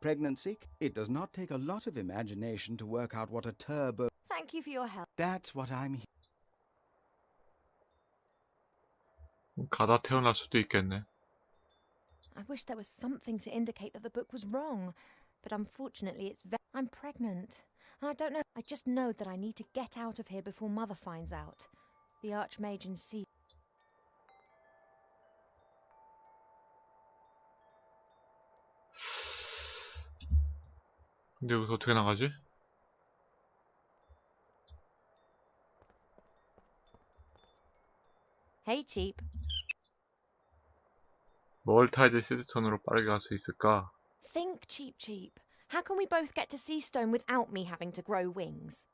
Pregnancy? It does not take a lot of imagination to work out what a turbo... Thank you for your help. That's what I'm here. 가다 태어날 수도 있겠네. I wish there was something to indicate that the book was wrong, but unfortunately it's I'm pregnant, and I don't know. I just know that I need to get out of here before Mother finds out. The Archmage and C. 근데 여기서 어떻게 나가지? Hey, Cheap. 뭘 타야 될 시드톤으로 빠르게 갈 수 있을까? Think, Cheap. How can we both get to Seastone without me having to grow wings?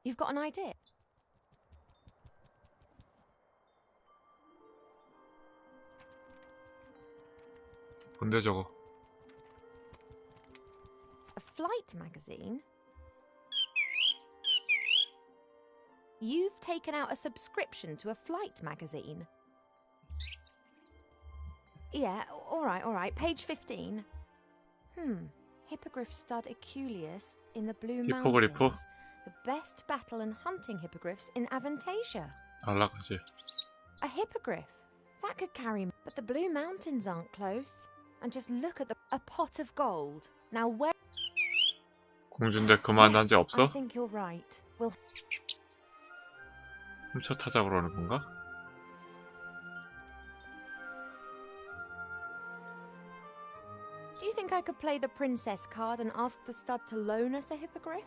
You've got an idea? 뭔데 저거? A flight magazine? You've taken out a subscription to a flight magazine? Yeah, all right. Page 15. Hippogriff stud Eculeus in the Blue 히포그리프? Mountains. The best battle and hunting hippogriffs in Avantasia. 날라가지. A hippogriff? That could carry me. But the Blue Mountains aren't close. And just look at a pot of gold. Now where... 공주인데 그만 단지 I 없어? think you're right. We'll... 훔쳐 타자 그러는 건가? Do you think I could play the princess card and ask the stud to loan us a hippogriff?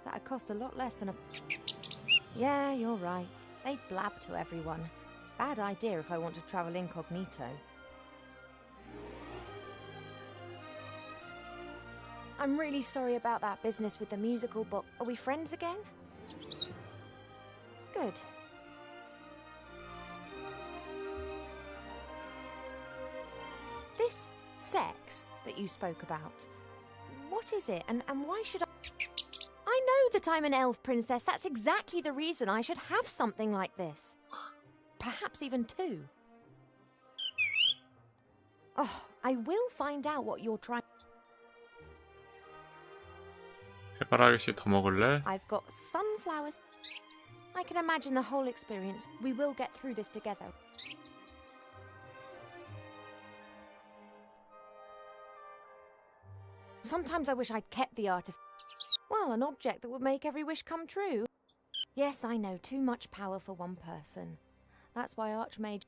That'd cost a lot less than a... Yeah, you're right. They'd blab to everyone. Bad idea if I want to travel incognito. I'm really sorry about that business with the musical book. Are we friends again? Good. This sex that you spoke about, what is it and why should I know that I'm an elf princess. That's exactly the reason I should have something like this. Perhaps even two. Oh, I will find out what you're trying... 해바라기씨 더 먹을래? I've got sunflowers. I can imagine the whole experience. We will get through this together. Sometimes I wish I'd kept the art of... Well, an object that would make every wish come true. Yes, I know, too much power for one person. That's why Archmage...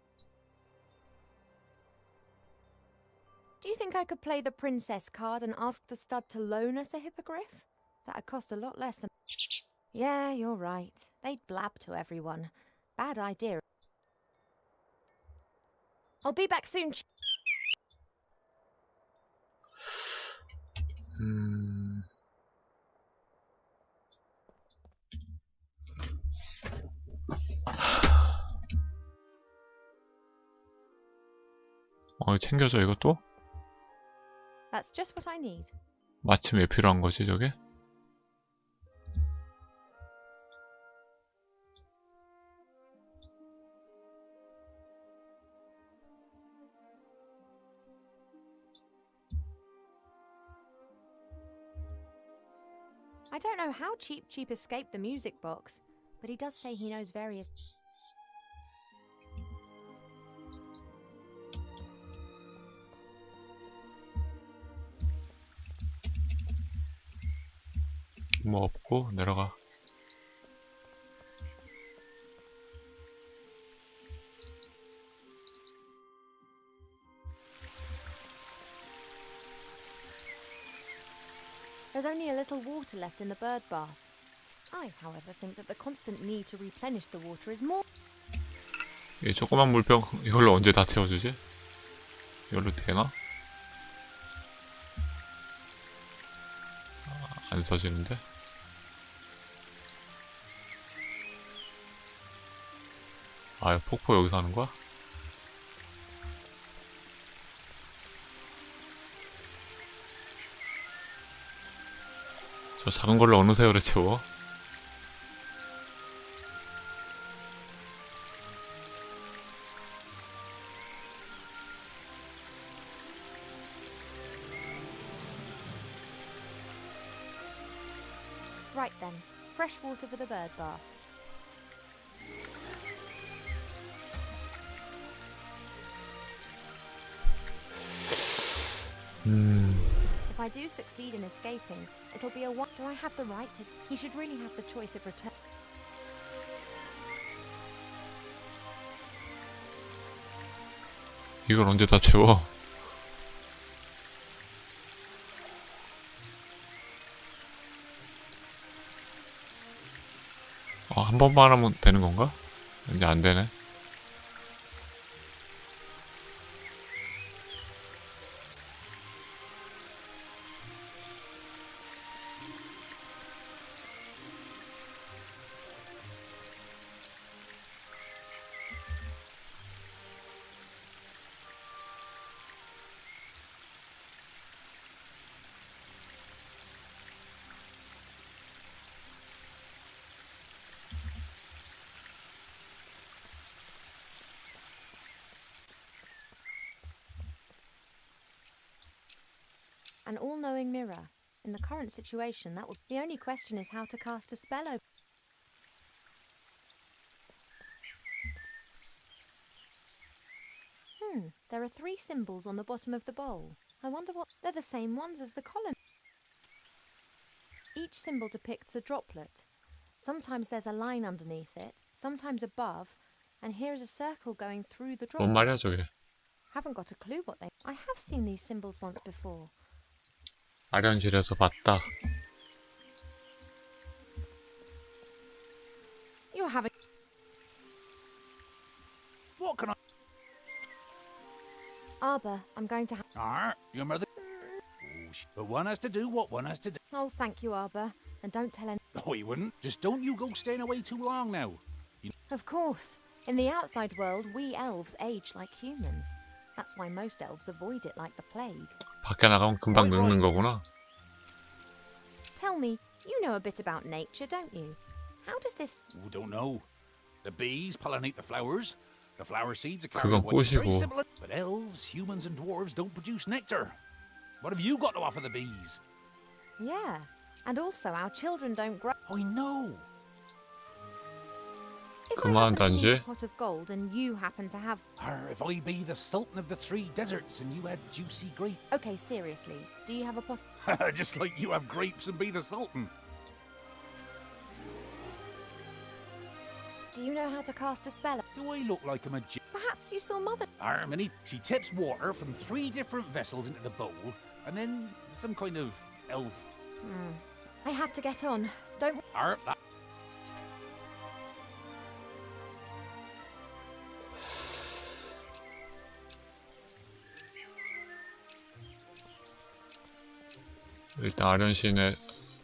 Do you think I could play the princess card and ask the stud to loan us a hippogriff? That'd cost a lot less than... Yeah, you're right. They'd blab to everyone. Bad idea. I'll be back soon. 챙겨줘 이것도? That's just what I need. 마침 왜 필요한 거지 저게? I don't know how Cheap escaped the music box, but he does say he knows various... 뭐 없고 내려가. There's only a little water left in the bird bath. I, however, think that the constant need to replenish the water is more... 이 조그만 물병 이걸로 언제 다 채워주지? 이걸로 되나? 안 써지는데? 아, 폭포 여기서 하는 거야? 저 작은 걸로 어느 세월에 채워? Right then, fresh water for the bird bath. If I do succeed in escaping, it'll be a one. Do I have the right to? He should really have the choice of return. 이걸 언제 다 채워? 한 번만 하면 되는 건가? 이제 안 되네. An all-knowing mirror. In the current situation, that would. The only question is how to cast a spell over. There are 3 symbols on the bottom of the bowl. I wonder what. They're the same ones as the column. Each symbol depicts a droplet. Sometimes there's a line underneath it, sometimes above, and here is a circle going through the 뭔 droplet. 말이야 저게? Haven't got a clue what they. I have seen these symbols once before. 아련실에서 봤다. You're having. What can I... Arbor, I'm going to have. Your mother... Oh, but one has to do what one has to do. Oh, thank you, Arbor. And don't tell anyone. Oh, he wouldn't. Just don't you go staying away too long now. Of course. In the outside world, we elves age like humans. That's why most elves avoid it like the plague. 밖에 나가면 금방 늙는 거구나. Tell me, you know a bit about nature, don't you? How does this... Oh, don't know. The bees pollinate the flowers. The flower seeds are 그건 carried away. Very 꽃이고. simple. But elves, humans and dwarves don't produce nectar. What have you got to offer the bees? Yeah. And also, our children don't grow... I know. If I 그만, happen to 단지. need a pot of gold and you happen to have... If I be the Sultan of the 3 deserts and you had juicy grapes... Okay, seriously. Do you have a pot... Just like you have grapes and be the Sultan. Do you know how to cast a spell? Do I look like a magician? Perhaps you saw Mother... Harmony. She tips water from 3 different vessels into the bowl, and then some kind of elf. I have to get on. Don't... That. 일단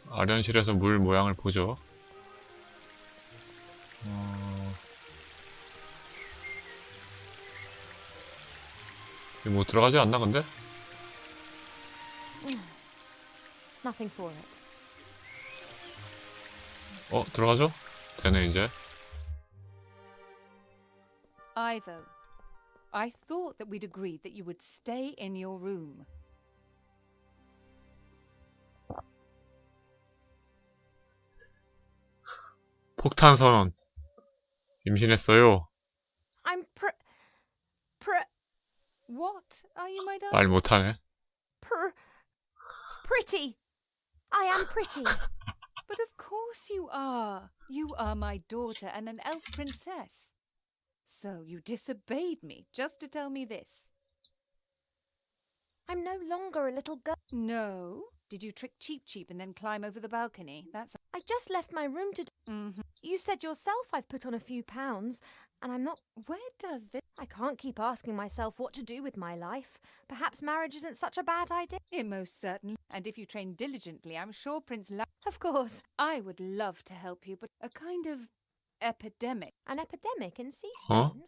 아련실에서 물 모양을 보죠. 뭐 들어가지 않나 근데? Nothing for it. 들어가죠? 되네 이제. Ivo, I thought that we'd agreed that you would stay in your room. 폭탄 선언. 임신했어요. I'm What are you, my darling? 말 못하네. pretty. I am pretty. But of course you are. You are my daughter and an elf princess. So you disobeyed me just to tell me this. I'm no longer a little girl. No. Did you trick Cheep Cheep and then climb over the balcony? That's... I just left my room to... You said yourself I've put on a few pounds, and I'm not... Where does this... I can't keep asking myself what to do with my life. Perhaps marriage isn't such a bad idea. It most certainly... And if you train diligently, I'm sure Prince Of course. I would love to help you, but a kind of epidemic. An epidemic in Seastone?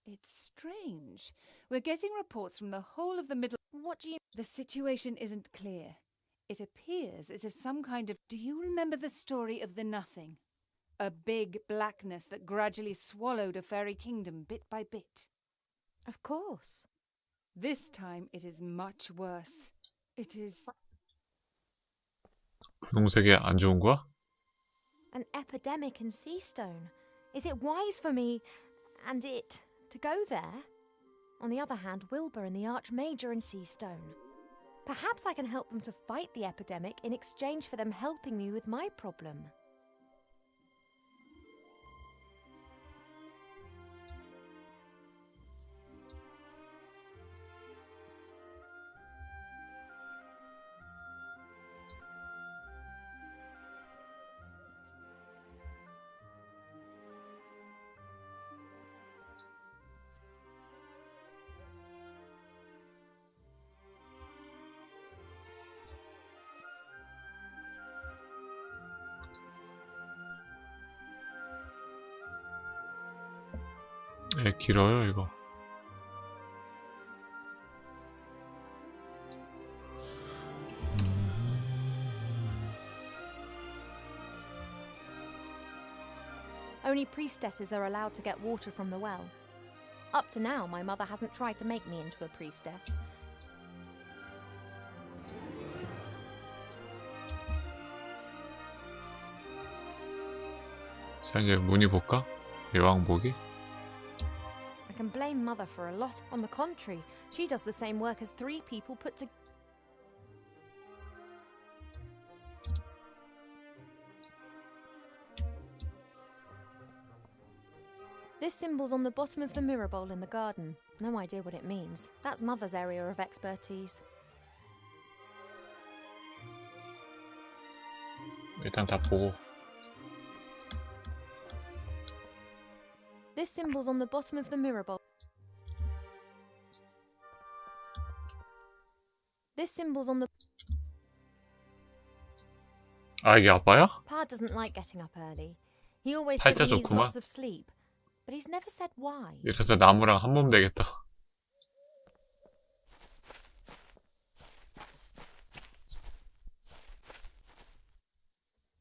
It's strange. We're getting reports from the whole of the Middle... What do you... The situation isn't clear. It appears as if some kind of... Do you remember the story of the Nothing? A big blackness that gradually swallowed a fairy kingdom bit by bit. Of course. This time it is much worse. It is... 분홍색이 안 좋은 거야? An epidemic in Seastone. Is it wise for me and it to go there? On the other hand, Wilbur and the Archmage are in Seastone. Perhaps I can help them to fight the epidemic in exchange for them helping me with my problem. 길어요 이거. Only priestesses are allowed to get water from the well. Up to now, my mother hasn't tried to make me into a priestess. 자 이제 문의 볼까? 예왕보기? I can blame Mother for a lot. On the contrary, she does the same work as 3 people put together. This symbol's on the bottom of the mirror bowl in the garden. No idea what it means. That's Mother's area of expertise. 일단 다 보고. This symbol's on the bottom of the mirror bowl. This symbol's on the... 아 이게 아빠야? Pa doesn't like getting up early. He always says he 팔자 needs 좋구만. lots of sleep. But he's never said why. 이래서 나무랑 한 몸 되겠다.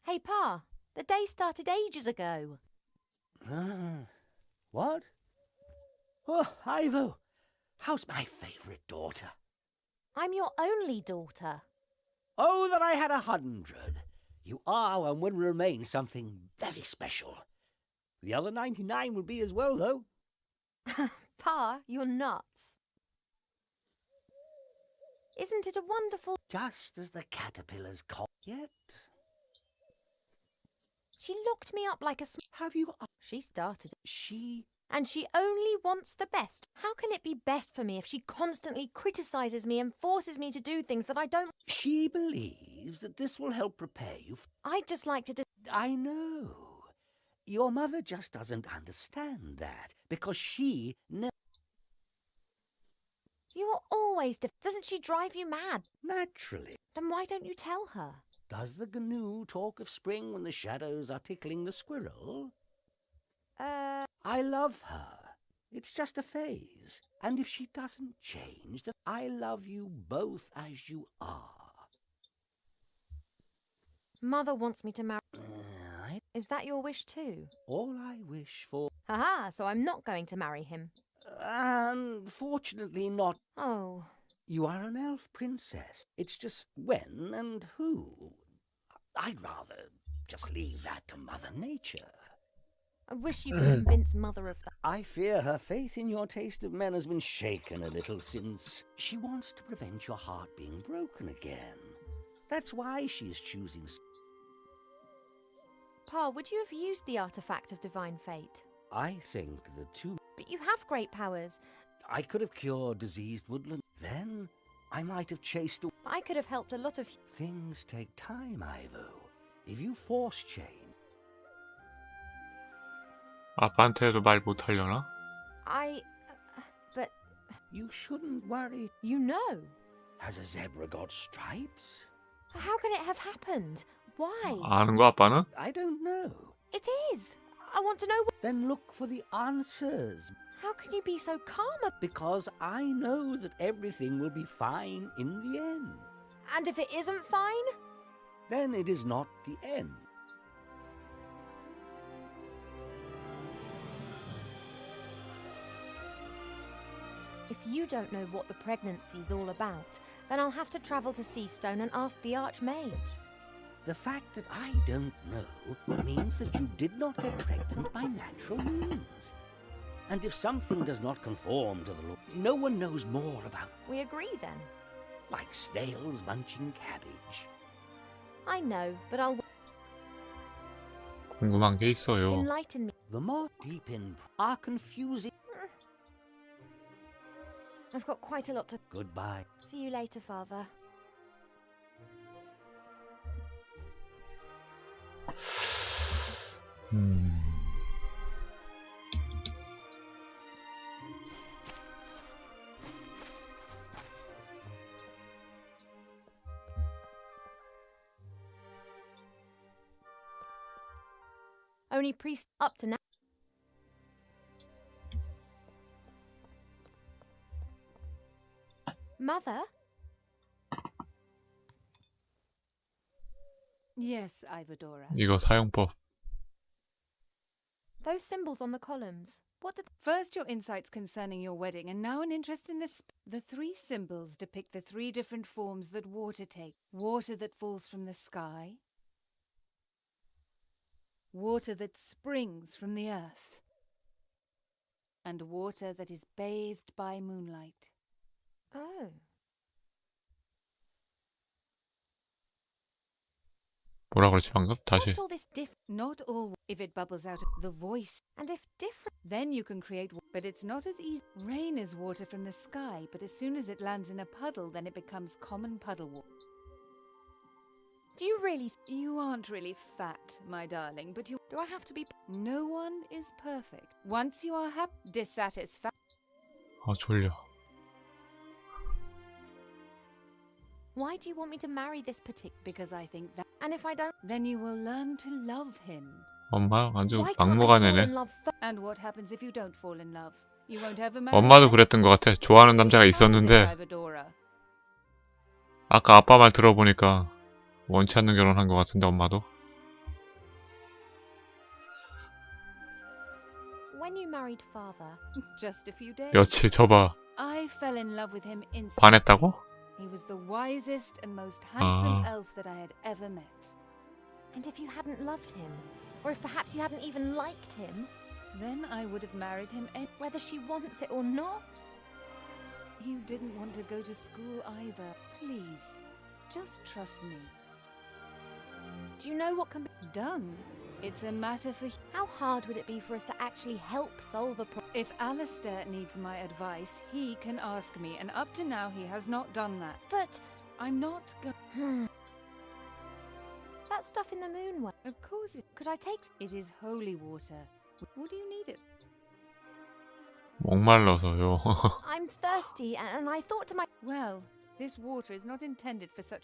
Hey, Pa, the day started ages ago. What? Oh, Ivo, how's my favourite daughter? I'm your only daughter. Oh, that I had 100. You are and will remain something very special. The other 99 will be as well, though. Pa, you're nuts. Isn't it a wonderful... Just as the caterpillars yet. She locked me up like a... Have you... She started. She... And she only wants the best. How can it be best for me if she constantly criticises me and forces me to do things that I don't... She believes that this will help prepare you I'd just like to... I know. Your mother just doesn't understand that, because she never... You are always... Doesn't she drive you mad? Naturally. Then why don't you tell her? Does the gnu talk of spring when the shadows are tickling the squirrel? I love her. It's just a phase. And if she doesn't change, then I love you both as you are. Mother wants me to marry... Is that your wish too? All I wish for... Haha, so I'm not going to marry him. Unfortunately not. Oh. You are an elf princess. It's just when and who. I'd rather just leave that to Mother Nature. I wish you could convince Mother of that. I fear her faith in your taste of men has been shaken a little since she wants to prevent your heart being broken again. That's why she is choosing... Pa, would you have used the artifact of divine fate? I think the two... But you have great powers. I could have cured diseased woodland. Then I might have chased... I could have helped a lot of... Things take time, Ivo. If you force change... 아빠한테도 말 못하려나? But... You shouldn't worry. You know. Has a zebra got stripes? How can it have happened? Why? 아는 거 아빠는? I don't know. It is. I want to know... Then look for the answers. How can you be so calm? Because I know that everything will be fine in the end. And if it isn't fine? Then it is not the end. If you don't know what the pregnancy's all about, then I'll have to travel to Seastone and ask the Archmage. The fact that I don't know means that you did not get pregnant by natural means. And if something does not conform to the law, no one knows more about, We agree then. like snails munching cabbage. I know, but I'll 궁금한 게 있어요. enlighten me. The more deep in are confusing. I've got quite a lot to... Goodbye. See you later, Father. Only priest up to now. Mother? Yes, Ivadora. 이거 사용법. Those symbols on the columns. What did... First, your insights concerning your wedding, and now an interest in this. The 3 symbols depict the 3 different forms that water takes. Water that falls from the sky. Water that springs from the earth. And water that is bathed by moonlight. Oh. 뭐라 그랬지 방금? 다시. What's all this Not all. If it bubbles out of the voice, And if different... then you can create. But it's not as easy. Rain is water from the sky, but as soon as it lands in a puddle, then it becomes common puddle water. Do you really... You aren't really fat, my darling, but you. Do I have to be... No one is perfect. Once you are dissatisfied. 아 졸려. Why do you want me to marry this particular... Because I think that. And if I don't... Then you will learn to love him. 엄마 아주 Why can't I fall 막무가내네. in love first? And what happens if you don't fall in love? You won't ever marry. 엄마도 again? 그랬던 것 같아. 좋아하는 남자가 있었는데 Ivadora. 아까 아빠 말 들어보니까 원치 않는 결혼한 것 같은데 엄마도. When you married father... Just a few days. 며칠 저봐. I fell in love with him instantly. 반했다고? He was the wisest and most handsome Ah. elf that I had ever met. And if you hadn't loved him, or if perhaps you hadn't even liked him, Then I would have married him. whether she wants it or not, You didn't want to go to school either. Please, just trust me. do you know what can be... Done. It's a matter for. How hard would it be for us to actually help solve a problem? If Alistair needs my advice, he can ask me, and up to now he has not done that. But... I'm not That stuff in the moon well. Of course it. Could I take... It is holy water. What do you need it? 목말라서요. I'm thirsty, and I thought to my... Well, this water is not intended for such.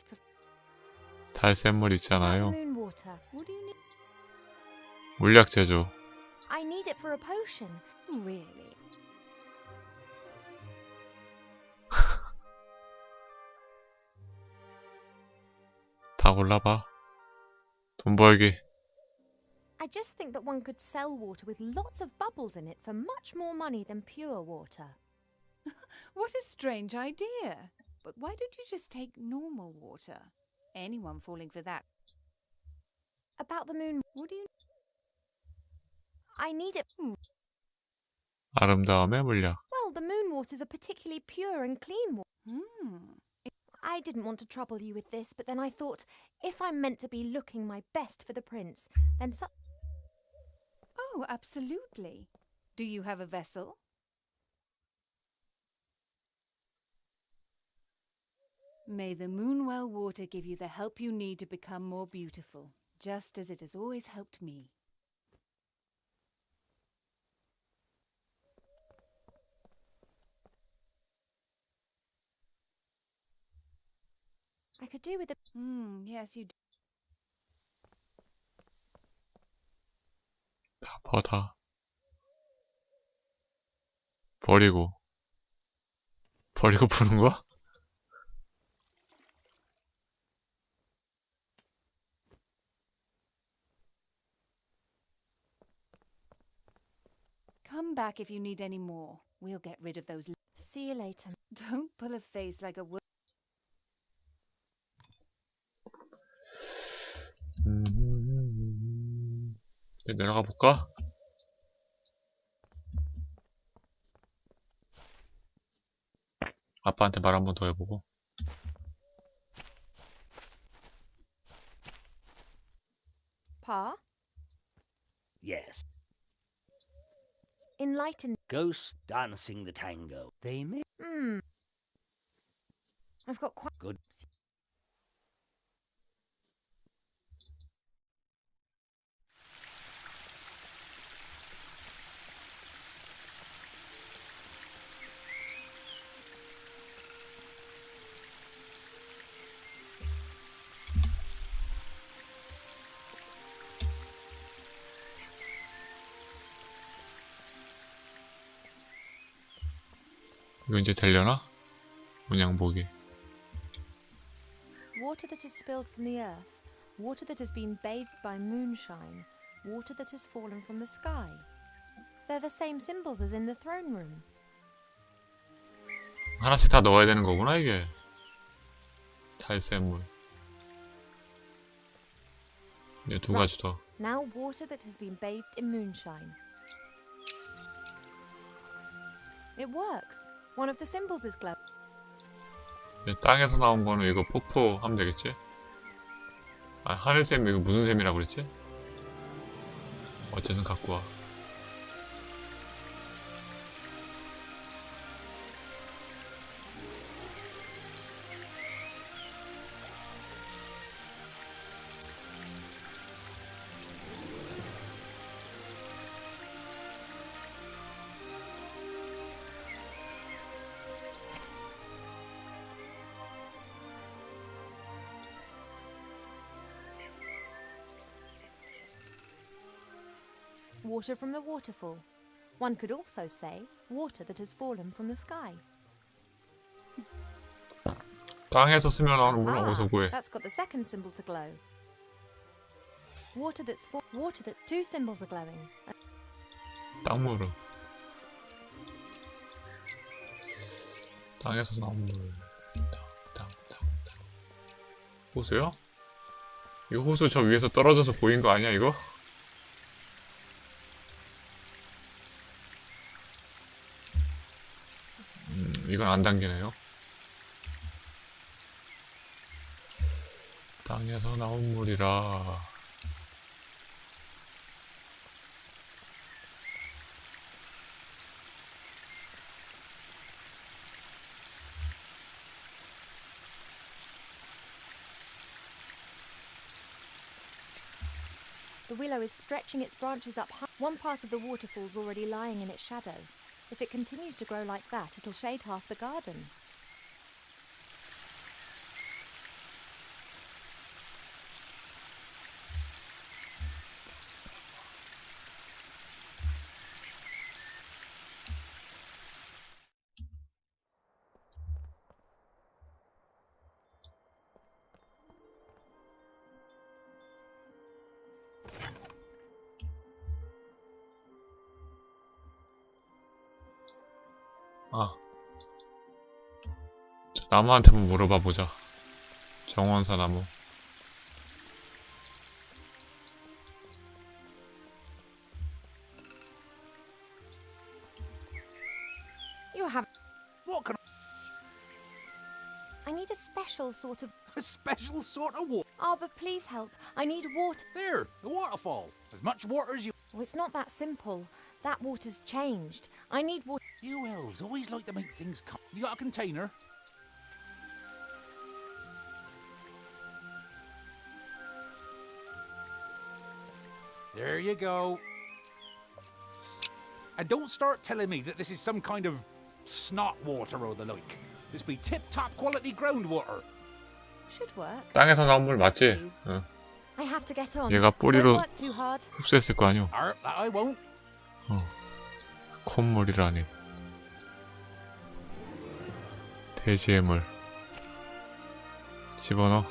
달샘물 About the 있잖아요. moon water. What do you need? 물약 제조. I need it for a potion. Really? 다 골라봐. 돈 벌기. I just think that one could sell water with lots of bubbles in it for much more money than pure water. What a strange idea. But why don't you just take normal water? Anyone falling for that. About the moon... What do you... I need it... 아름다움의 물약. Well, the moon water's a particularly pure and clean water. Hmm. I didn't want to trouble you with this, but then I thought, if I'm meant to be looking my best for the prince, then Oh, absolutely. Do you have a vessel? May the Moonwell water give you the help you need to become more beautiful, just as it has always helped me. I could do with a... Yes, you do. 다 버다. 버리고. 버리고 푸는 거야? Come back if you need any more. We'll get rid of those. See you later. Don't pull a face like a 이제 내려가 볼까? 아빠한테 말 한 번 더 해보고. Pa? Yes. Enlighten. Ghosts dancing the tango. They may. I've got quite. Good. 이거 이제 되려나? 문양보기. Water that is spilled from the earth, water that has been bathed by moonshine, water that has fallen from the sky. They're the same symbols as in the throne room. 하나씩 다 넣어야 되는 거구나, 이게. 탈세물. 이제 두 가지 더. Now water that has been bathed in moonshine. It works. One of the symbols is glowing. 이제 땅에서 나온 거는 이거 폭포하면 되겠지? 아, 하늘샘 이거 무슨 샘이라고 그랬지? 어쨌든 갖고 와. Water from the waterfall. One could also say water that has fallen from the sky. 땅에서 스며 나오는 물은 어디서 구해? That's got the second symbol to glow. Water that two symbols are glowing. 땅물은. 땅에서 나온 물. 땅. 호수요? 이 호수 저 위에서 떨어져서 보인 거 아니야, 이거? 이건 안 당기네요. 땅에서 나온 물이라. The willow is stretching its branches up high. One part of the waterfall's already lying in its shadow. If it continues to grow like that, it'll shade half the garden. 아, 저 나무한테 한번 물어봐 보자. 정원사 나무. You have. What can I need a special sort of. a special sort of water? Arbor, please help. I need water. There, the waterfall. As much water as you. Oh, it's not that simple. That water's changed. I need water. You elves always like to make things come. You got a container? There you go. And don't start telling me that this is some kind of snot water or the like. This be tip-top quality groundwater. Should work. 땅에서 나온 물 맞지? 응. I have to get on. 얘가 Don't 뿌리로 work too hard. 흡수했을 거 아니오? That I won't. 콧물이라니. 돼지의 물. 집어넣어.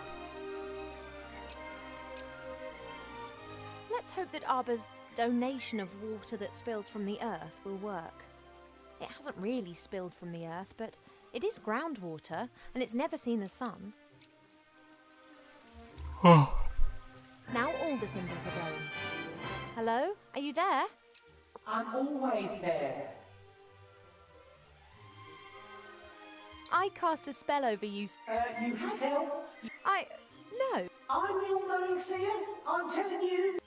Let's hope that Arbor's donation of water that spills from the earth will work. It hasn't really spilled from the earth, but it is groundwater, and it's never seen the sun. Now all the symbols are going. Hello? Are you there? I'm always there. I cast a spell over you. You had help. No. I'm the all-knowing seer. I'm telling you.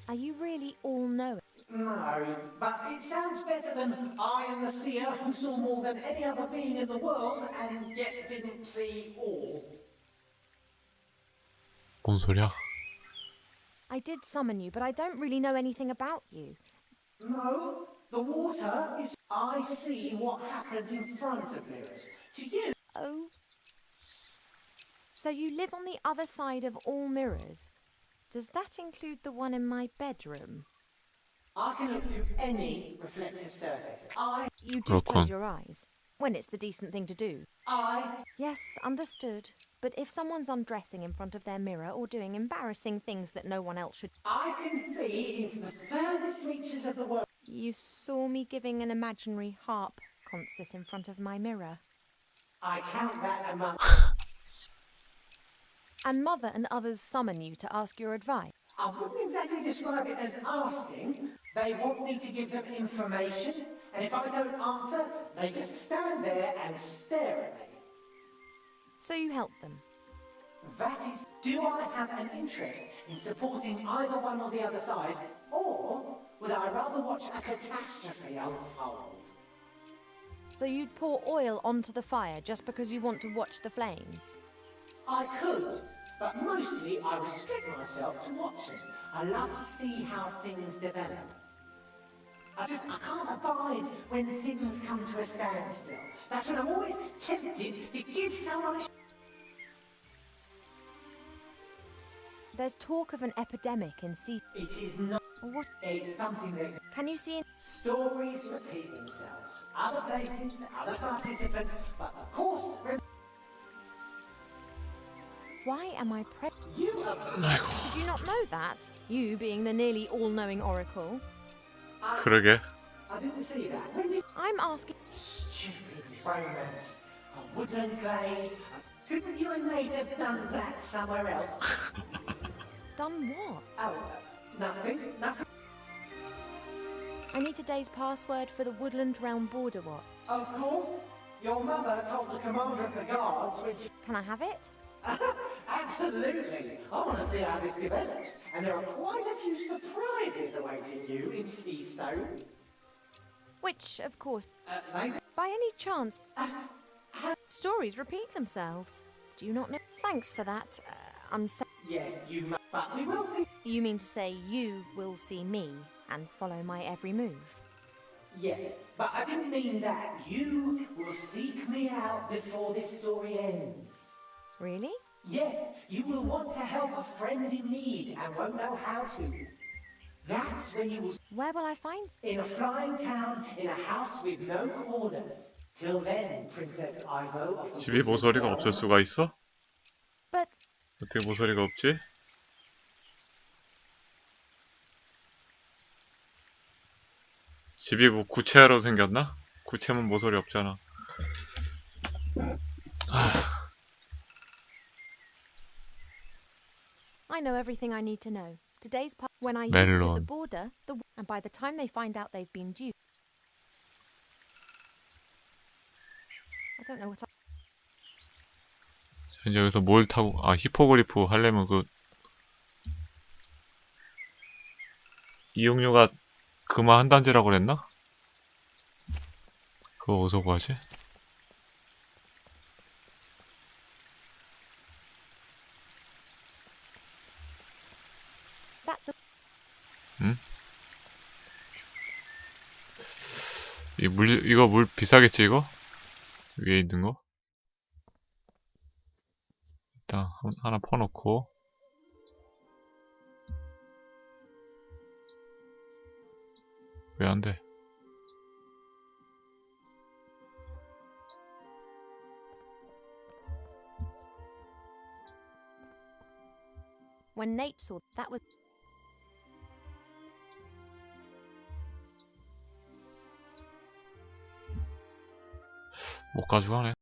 Are you really all-knowing? No, but it sounds better than I am the seer who saw more than any other being in the world and yet didn't see all. 뭔 소리야? I did summon you, but I don't really know anything about you. No, the water is... I see what happens in front of mirrors. To you... Oh. So you live on the other side of all mirrors? Does that include the one in my bedroom? I can look through any reflective surface. You do close your eyes, when it's the decent thing to do. Yes, understood. But if someone's undressing in front of their mirror or doing embarrassing things that no one else should... I can see into the furthest reaches of the world. You saw me giving an imaginary harp concert in front of my mirror. I count that among... And Mother and others summon you to ask your advice. I wouldn't exactly describe it as asking. They want me to give them information, and if I don't answer, they just stand there and stare at me. So you help them? That is, do I have an interest in supporting either one or the other side, or would I rather watch a catastrophe unfold? So you'd pour oil onto the fire just because you want to watch the flames? I could, but mostly I restrict myself to watching. I love to see how things develop. I can't abide when things come to a standstill. That's when I'm always tempted to give someone a... There's talk of an epidemic in sea... It is not... What? It's something that... Can you see... Stories repeat themselves. Other places, other participants, but of course... Why am I You are... Did you not know that? You being the nearly all-knowing oracle. 그러게. I didn't see that. When did... I'm asking... Stupid romance. A woodland glade. Couldn't you and Nate have done that somewhere else? Done what? Oh, nothing. I need today's password for the Woodland Realm Border Watch. Of course. Your mother told the commander of the guards, which... Can I have it? Absolutely. I want to see how this develops. And there are quite a few surprises awaiting you in Seastone. Which, of course, Maybe... by any chance, stories repeat themselves. Do you not know? Thanks for that, Yes, you must. But we will see... You mean to say you will see me and follow my every move? Yes, but I didn't mean that. You will seek me out before this story ends. Really? Yes, you will want to help a friend in need and won't know how to. That's when you will... Where will I find? In a flying town, in a house with no corners. Till then, Princess Ivo of the... 집이 모서리가 없을 수가 있어? But... 어떻게 모서리가 없지? 집이 뭐 구체로 생겼나? 구체면 모서리 없잖아. I know everything I need to know. Today's part when I used it at the border, and by the time they find out they've been duped. I don't know what 이제 여기서 뭘 타고, 히포그리프 하려면 이용료가 그만한단지라고 그랬나? 그거 어디서 구하지? 응? 이거 물 비싸겠지, 이거? 위에 있는 거? 일단 하나 퍼놓고. 왜 안 돼? When Nate saw that was 못 가져가네.